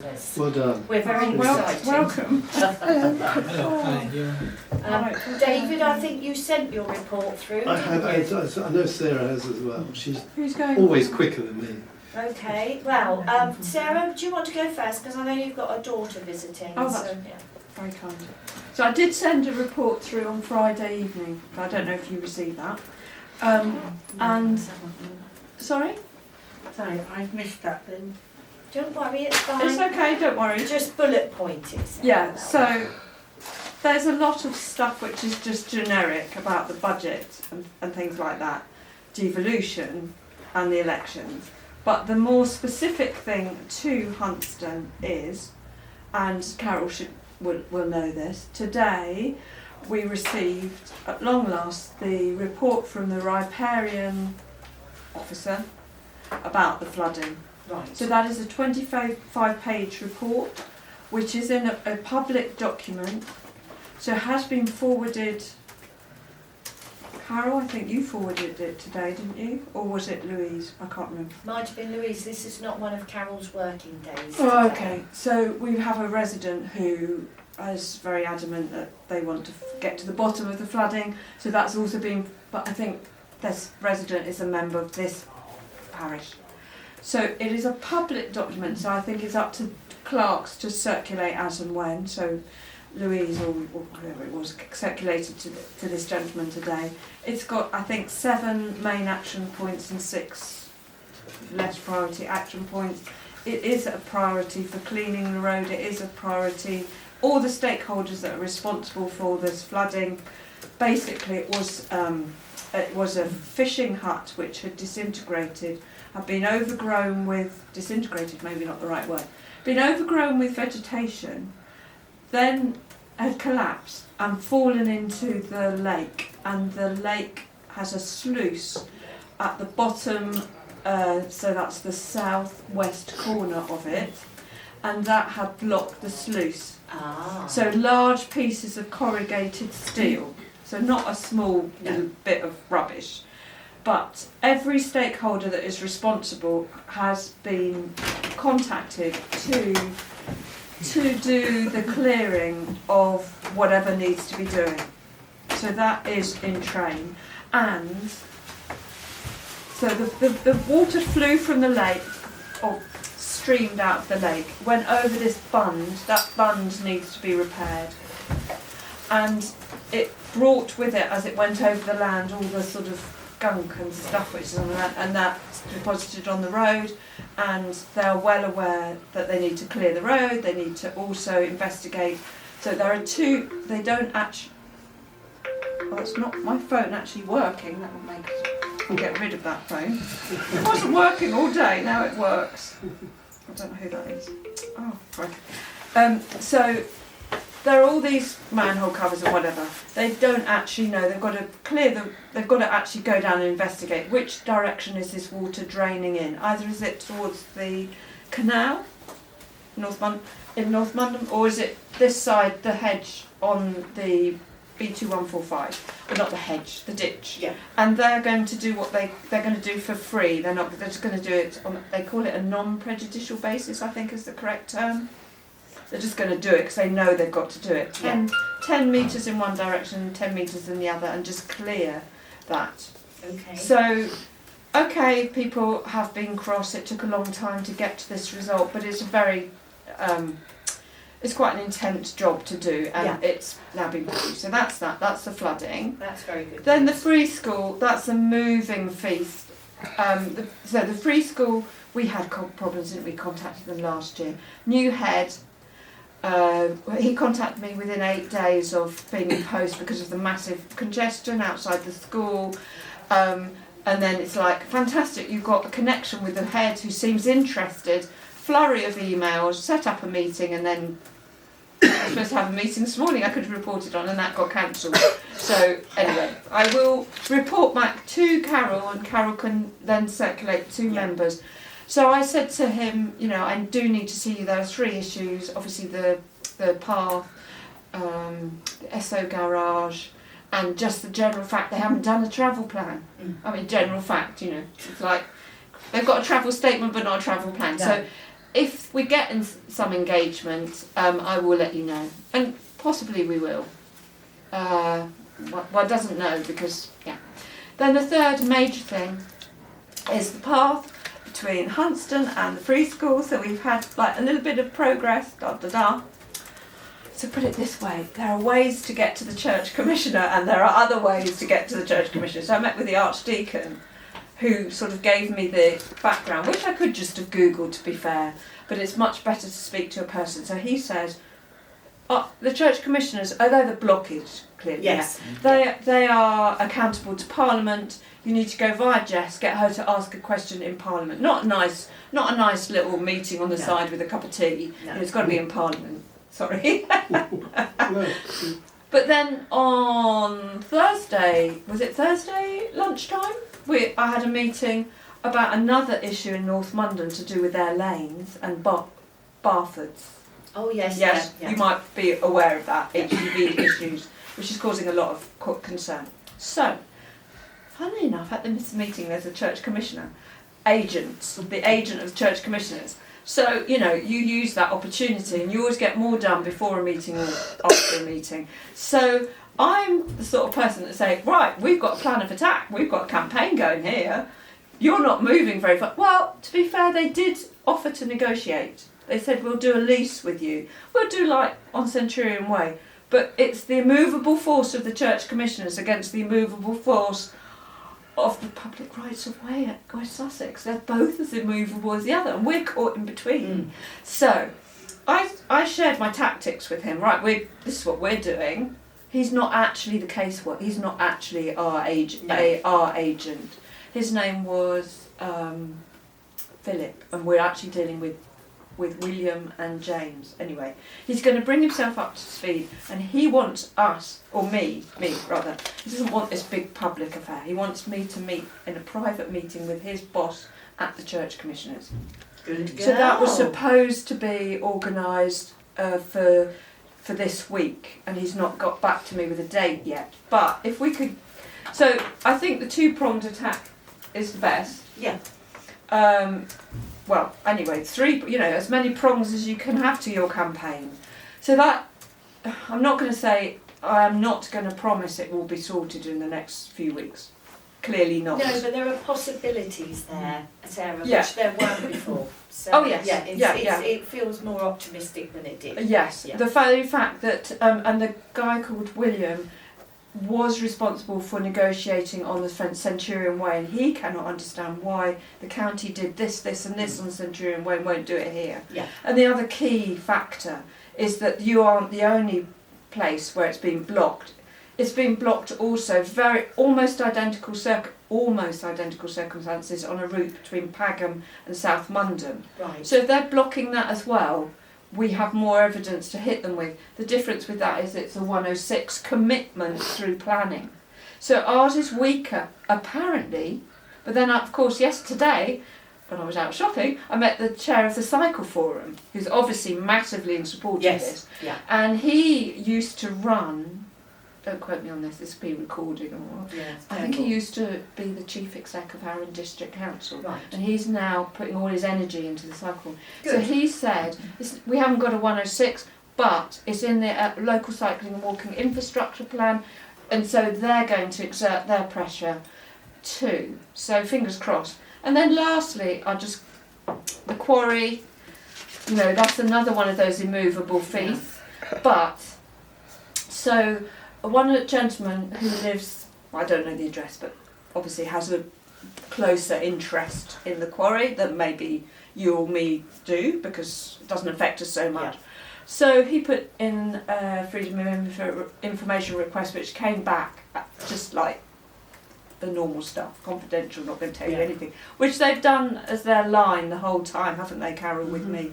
Well done. We're very excited. Welcome. David, I think you sent your report through. I have. didn't you? I know Sarah has as well. She's Who's going? always quicker than me. Okay, well, Sarah, do you want to go first? Because I know you've got a daughter visiting. Oh, that's so, yeah. very kind. So I did send a report through on Friday evening. I don't know if you received that. And sorry, Sorry, I've missed that then. Don't worry, it's fine. it's okay. Don't worry. Just bullet point it. Sarah. Yeah. So there's a lot of stuff which is just generic about the budget and things like that, devolution and the elections. But the more specific thing to Hunston is, and Carol will know this, today we received, at long last, the report from the Riparian officer about the flooding. Right. So that is a 25-page report, which is in a public document. So it has been forwarded. Carol, I think you forwarded it today, didn't you? Or was it Louise? I can't remember. Might have been Louise. This is not one of Carol's working days. Oh, today. okay. So we have a resident who is very adamant that they want to get to the bottom of the flooding. So that's also been, but I think this resident is a member of this parish. So it is a public document, so I think it's up to clerks to circulate as and when. So Louise or whoever it was circulated to this gentleman today. It's got, I think, 7 main action points and 6 less priority action points. It is a priority for cleaning the road. It is a priority. All the stakeholders that are responsible for this flooding. Basically, it was a fishing hut which had disintegrated, had been overgrown with, disintegrated maybe not the right word, been overgrown with vegetation, then had collapsed and fallen into the lake, and the lake has a sluice at the bottom, so that's the southwest corner of it, and that had blocked the sluice. Ah. So large pieces of corrugated steel, so not a small little bit of rubbish, but every stakeholder that is responsible has been contacted to do the clearing of whatever needs to be doing. So that is in train. And so the water flew from the lake, or streamed out of the lake, went over this bund. That bund needs to be repaired. And it brought with it, as it went over the land, all the sort of gunk and stuff which is on the land, and that's deposited on the road, and they're well aware that they need to clear the road, they need to also investigate. So there are 2, they don't actually, well, it's not my phone actually working, that will make I'll get rid of that phone. It wasn't working all day, now it works. I don't know who that is. Oh, right. So there are all these manhole covers or whatever. They don't actually know. They've got to clear them. They've got to actually go down and investigate which direction is this water draining in. Either is it towards the canal, in North Mundham, or is it this side, the hedge on the B2145? Well, not the hedge, the ditch. Yeah. And they're going to do what they're going to do for free. They're just going to do it on, they call it a non-prejudicial basis, I think is the correct term. They're just going to do it because they know they've got to do it. 10 metres in one direction, 10 metres in the other, and just clear that. Okay. So, okay, people have been cross. It took a long time to get to this result, but it's a very, it's quite an intense job to do, and it's now been produced. So that's that. That's the flooding. That's very good. Then the free school. That's a moving feast. So the free school, we had problems, didn't we? Contacted them last year. New head. He contacted me within 8 days of being in post because of the massive congestion outside the school, and then it's like, fantastic, you've got a connection with the head who seems interested, flurry of emails, set up a meeting, and then I was supposed to have a meeting this morning I could have reported on, and that got cancelled. So anyway, I will report back to Carol, and Carol can then circulate to members. So I said to him, you know, I do need to see you. There are 3 issues. Obviously the path, the SO garage, and just the general fact they haven't done a travel plan. I mean, general fact, you know, it's like they've got a travel statement but not a travel plan. No. So if we get some engagement, I will let you know, and possibly we will. Well, I doesn't know because, yeah. Then the third major thing is the path between Hunston and the free school. So we've had like a little bit of progress, So put it this way, there are ways to get to the church commissioner and there are other ways to get to the church commissioner. So I met with the archdeacon who sort of gave me the background, which I could just have Googled to be fair, but it's much better to speak to a person. So he says, the church commissioners, although the blockage, clearly, Yes. they are accountable to Parliament. You need to go via Jess, get her to ask a question in Parliament. Not a nice little meeting on the No. side with a cup of tea. No. It's got to be in Parliament. Sorry. Well, But then on Thursday, was it Thursday lunchtime? I had a meeting about another issue in North London to do with their lanes and Barfords. Oh yes. Yes, Yeah. you might be aware of that, HGV issues, which is causing a lot of concern. So, funnily enough, at this meeting there's a church commissioner, the agent of the church commissioners. So, you use that opportunity and you always get more done before a meeting or after a meeting. So, I'm the sort of person that say, right, we've got a plan of attack, we've got a campaign going here, you're not moving very far. Well, to be fair, they did offer to negotiate. They said, we'll do a lease with you. We'll do like on Centurion Way. But it's the immovable force of the church commissioners against the immovable force of the public rights of way at West Sussex. They're both as immovable as the other, and we're caught in between. So, I shared my tactics with him. Right, this is what we're doing. He's not actually the caseworker. He's not actually our agent. No. Our agent. His name was Philip, and we're actually dealing with William and James. Anyway, he's going to bring himself up to speed, and he wants us, or me rather. He doesn't want this big public affair. He wants me to meet in a private meeting with his boss at the church commissioners. Good So that was supposed to be organised for this week, and he's not got back to me with a date yet. But if we could, so I think the two-pronged attack is the best. Yeah. Well, anyway, as many prongs as you can have to your campaign. So that, I'm not going to say, I am not going to promise it will be sorted in the next few weeks. Clearly not. No, but there are possibilities there, Sarah, Yeah. which there weren't before. So, Oh, yes. yeah, it feels more optimistic than it did. Yes, Yeah. the very fact that, and the guy called William was responsible for negotiating on the Centurion Way, and he cannot understand why the county did this and this on Centurion Way and won't do it here. Yeah. And the other key factor is that you aren't the only place where it's been blocked. It's been blocked also almost identical circumstances on a route between Pagham and South London. Right. So if they're blocking that as well, we have more evidence to hit them with. The difference with that is it's a 106 commitment through planning. So ours is weaker, apparently, but then of course yesterday, when I was out shopping, I met the chair of the Cycle Forum, who's obviously massively in support of this. Yeah. And he used to run, don't quote me on this will be recorded or what. Yeah. I think he used to be the chief exec of our district council. Right. And he's now putting all his energy into the cycle. Good. So he said, we haven't got a 106, but it's in the local cycling and walking infrastructure plan, and so they're going to exert their pressure too. So fingers crossed. And then lastly, the quarry, that's another one of those immovable feats. But, so one gentleman who lives, I don't know the address, but obviously has a closer interest in the quarry than maybe you or me do, because it doesn't affect us so much. Yeah. So he put in a Freedom of Information request, which came back just like the normal stuff, confidential, not going to tell you Yeah. anything, which they've done as their line the whole time, haven't they, Carol, with me?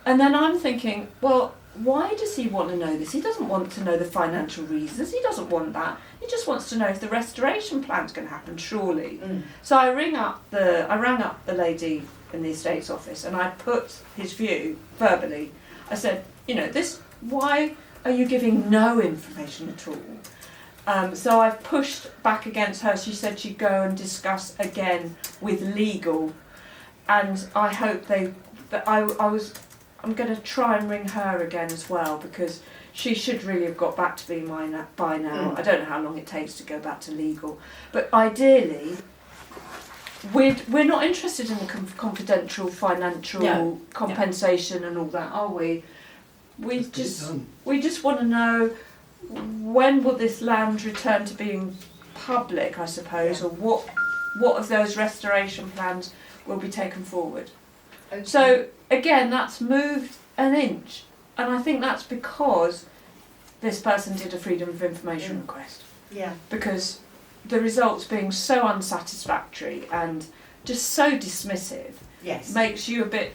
And then I'm thinking, well, why does he want to know this? He doesn't want to know the financial reasons. He doesn't want that. He just wants to know if the restoration plan's going to happen, surely. So I rang up the lady in the estates office, and I put his view verbally. I said, why are you giving no information at all? So I've pushed back against her. She said she'd go and discuss again with legal, and I hope they But I'm going to try and ring her again as well, because she should really have got back to being mine by now. I don't know how long it takes to go back to legal, but ideally, we're not interested in the confidential financial compensation and all that, are we? We just want to know, when will this land return to being public, I suppose, or what of those restoration plans will be taken forward. Okay. So again, that's moved an inch, and I think that's because this person did a freedom of information request. Yeah. Because the results being so unsatisfactory and just so dismissive Yes. makes you a bit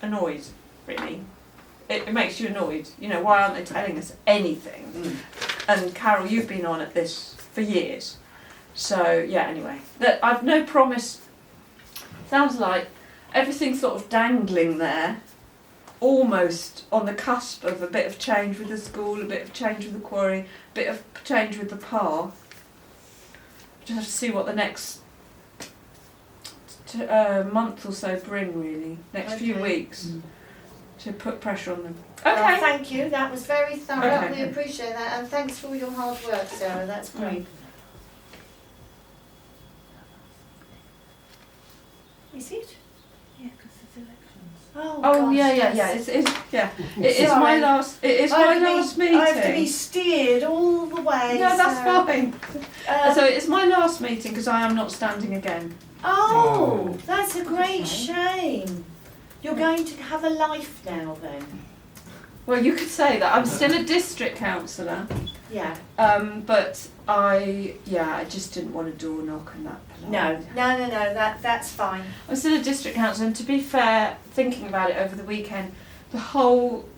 annoyed, really. It makes you annoyed. You know, why aren't they telling us anything? And Carol, you've been on at this for years. So, yeah, anyway. I've no promise. Sounds like everything's sort of dangling there, almost on the cusp of a bit of change with the school, a bit of change with the quarry, a bit of change with the path. Just have to see what the next month or so bring, really. Next few weeks. To put pressure on them. Okay. Well, thank you. That was very thorough. Okay. We appreciate that, and thanks for all your hard work, Sarah. That's great. Is it? Yeah, because it's elections. Oh, Oh gosh, yeah. yes. It is my Sorry. last. It is my last meeting. I have to be steered all the way. No, that's Sarah. fine. So it's my last meeting because I am not standing again. Oh, that's a great shame. You're going to have a life now, then. Well, you could say that. I'm still a district councillor, Yeah. but I just didn't want a door knock and that. No. That's fine. I'm still a district councillor, and to be fair, thinking about it over the weekend, the whole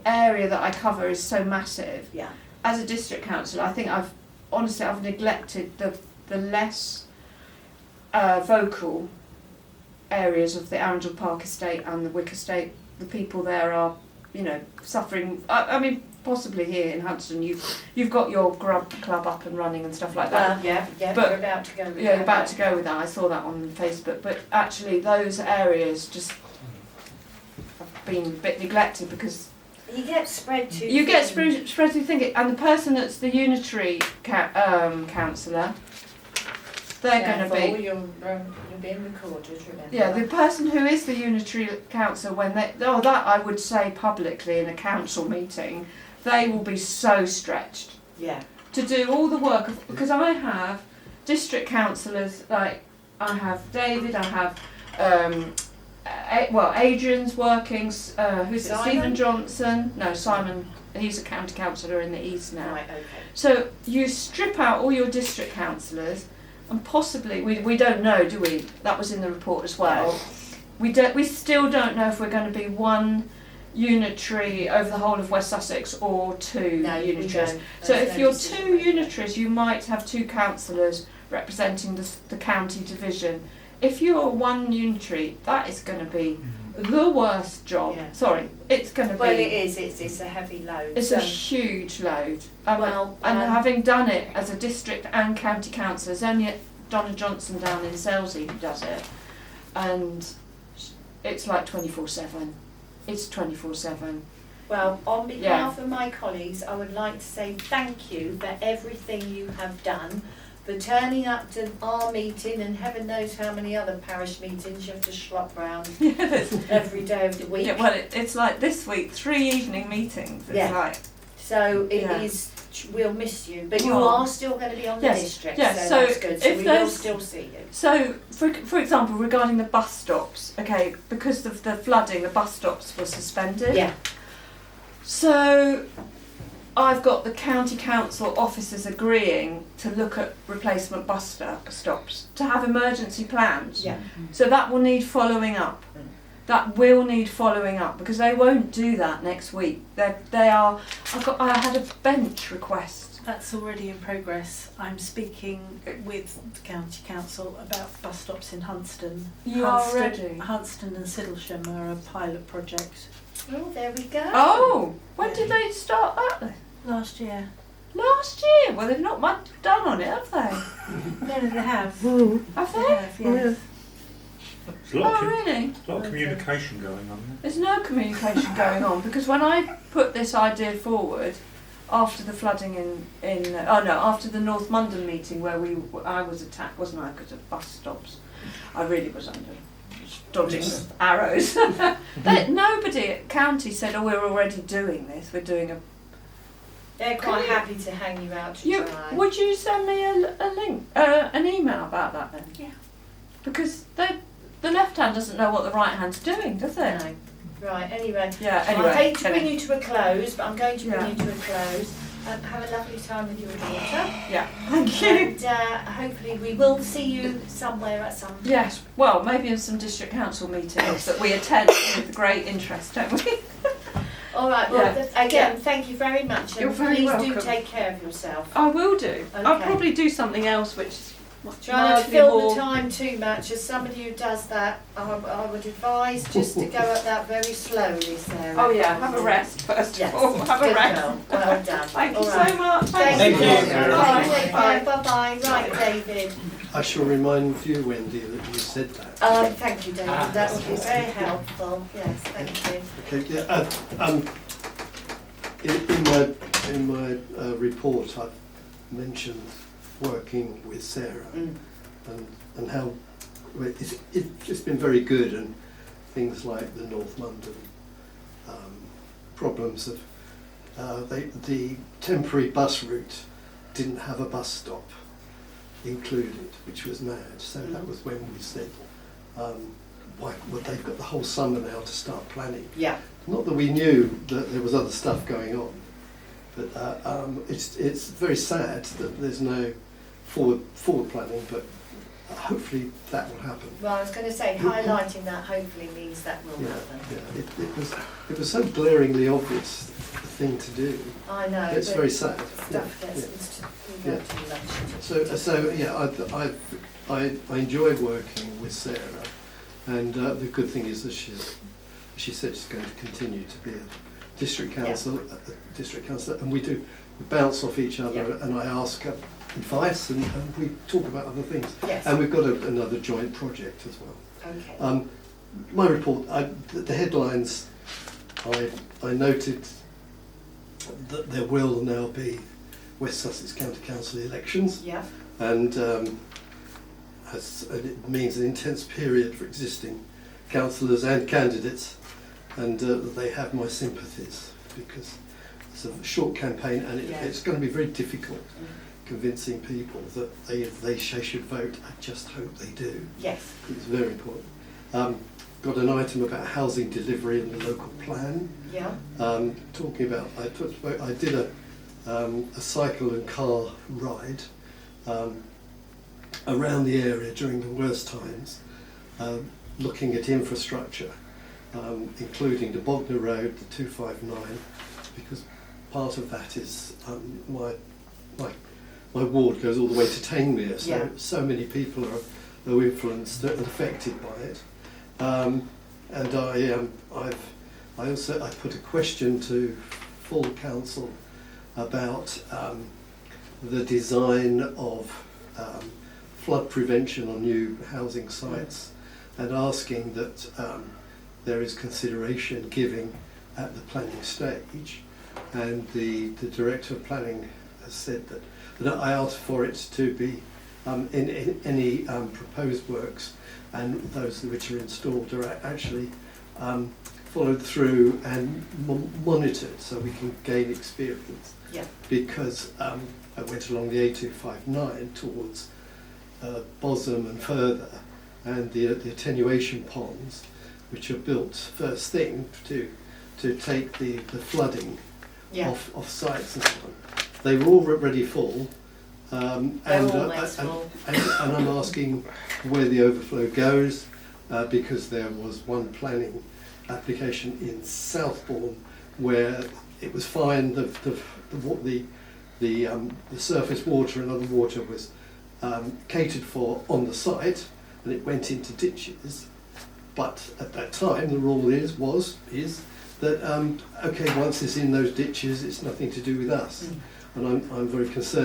area that I cover is so massive. Yeah. As a district councillor, I think I've neglected the less vocal areas of the Arundel Park estate and the Wick estate. The people there are, suffering. I mean, possibly here in Hunston, you've got your grub club up and running and stuff like that. Well, yeah, But- we're about to go with Yeah, that. about to go with that. I saw that on Facebook. But actually, those areas just have been a bit neglected because You get spread too you get thin. spread through thinking, and the person that's the unitary councillor, they're going to Careful, be. you're being recorded, remember. Yeah, the person who is the unitary council, that I would say publicly in a council meeting, they will be so stretched Yeah. to do all the work because I have district councillors, like I have David, I have Adrian's working, who's it, Simon? Stephen Johnson? No, Simon, he's a county councillor in the east now. Right, okay. So you strip out all your district councillors, and possibly we don't know, do we? That was in the report as well. We still don't know if we're going to be one unitary over the whole of West Sussex or two No, we unitaries. don't. So There's if no you're decision two making. unitaries, you might have two councillors representing the county division. If you're one unitary, that is going to be the worst job. Yeah. Sorry, it's going to be. Well, it is. It's a heavy load. It's so, a huge load. Well, and having done it as a district and county councillor, there's only Donna Johnson down in Selsey who does it, and it's like 24/7. It's 24/7. well, on behalf of my colleagues, I would like to say thank you for everything you have done, for turning up to our meeting and heaven knows how many other parish meetings you have to schlop round every day of the week. Yeah, well, it's like this week, 3 evening meetings. It's Yeah. like So it Yeah. is. We'll miss you, but you Oh. are still going to be on the Yes, district, yes, so so that's good. So if we will there's- still see you. so. For example, regarding the bus stops, okay, because of the flooding, the bus stops were suspended. Yeah. So I've got the county council officers agreeing to look at replacement bus stops, to have emergency plans. Yeah. So that will need following up. That will need following up because they won't do that next week. They are. I had a bench request. That's already in progress. I'm speaking with the County Council about bus stops in Hunston. You are ready? Hunston and Cllr are a pilot project. Oh, there we go. Oh, when did they start that then? Last year. Last year. Well, they've not much done on it, have they? No, they have. Have They they? have, yes. There's a lot, Oh, really? a lot of communication going on there. There's no communication going on because when I put this idea forward after the flooding after the North London meeting where I was attacked, wasn't I, because of bus stops. I really was under dodging arrows. Nobody at county said, "Oh, we're already doing this. We're doing a." They're quite happy to hang you out to dry. Would you send me a link, an email about that then? Yeah. Because the left hand doesn't know what the right hand's doing, does it? No. Right, anyway. Yeah, anyway. I hate to bring you to a close, but I'm going to bring Yeah. you to a close. Have a lovely time with your daughter. Yeah, thank you. And hopefully we will see you somewhere at some point. Yes, well, maybe in some district council meetings that we attend with great interest, don't we? All right, well, Yeah. again, thank you very much. And You're very please welcome. do take care of yourself. I will do. I'll Okay. probably do something else which is Try not to mildly fill more... the time too much. As somebody who does that, I would advise just to go at that very slowly, Sarah. Oh yeah, have a rest first Yes. of all. Have a Good rest. girl. Well done. Thank you All so right. much. Thank you. you. Sarah. Bye. Take Bye. care. Bye-bye. Right, David. I shall remind you, Wendy, that you said that. Thank you, David. That would be very helpful. Yes, thank you. Okay, yeah, in my report, I've mentioned working with Sarah and how it's been very good, and things like the North London problems of the temporary bus route didn't have a bus stop included, which was mad. So that was when we said, why, well, they've got the whole summer now to start planning. Yeah. Not that we knew that there was other stuff going on, but it's very sad that there's no forward planning, but hopefully that will happen. Well, I was going to say, highlighting that hopefully means that will Yeah, happen. yeah. It was so glaringly obvious the thing to do. I know. It's but very sad. Stuff Yeah, gets yeah. we go too much. So yeah, I enjoy working with Sarah, and the good thing is that she said she's going to continue to be a district councillor, and we bounce off each other, Yeah. and I ask her advice, and we talk about other things. Yes. And we've got another joint project as well. Okay. My report, the headlines, I noted that there will now be West Sussex County Council elections, Yeah. and it means an intense period for existing councillors and candidates, and they have my sympathies because it's a short campaign, and it's going to be very difficult convincing people that they should vote. I just hope they do. Yes. It's very important. Got an item about housing delivery in the local plan. Yeah. Talking about, I did a cycle and car ride around the area during the worst times, looking at infrastructure, including the Bognor Road, the 259, because part of that is my ward goes all the way to Tainmere, so many people are influenced and affected by it. And I put a question to full council about the design of flood prevention on new housing sites, and asking that there is consideration given at the planning stage. And the director of planning has said that I asked for it to be in any proposed works, and those which are installed are actually followed through and monitored, so we can gain experience. Yeah. Because I went along the A259 towards Bosham and further, and the attenuation ponds, which are built first thing to take the flooding off sites and so on. They were already full, and I'm asking where the overflow goes, because there was one planning application in Southbourne where it was fine. The surface water and other water was catered for on the site, and it went into ditches. But at that time, the rule was that okay, once it's in those ditches, it's nothing to do with us. And I'm very concerned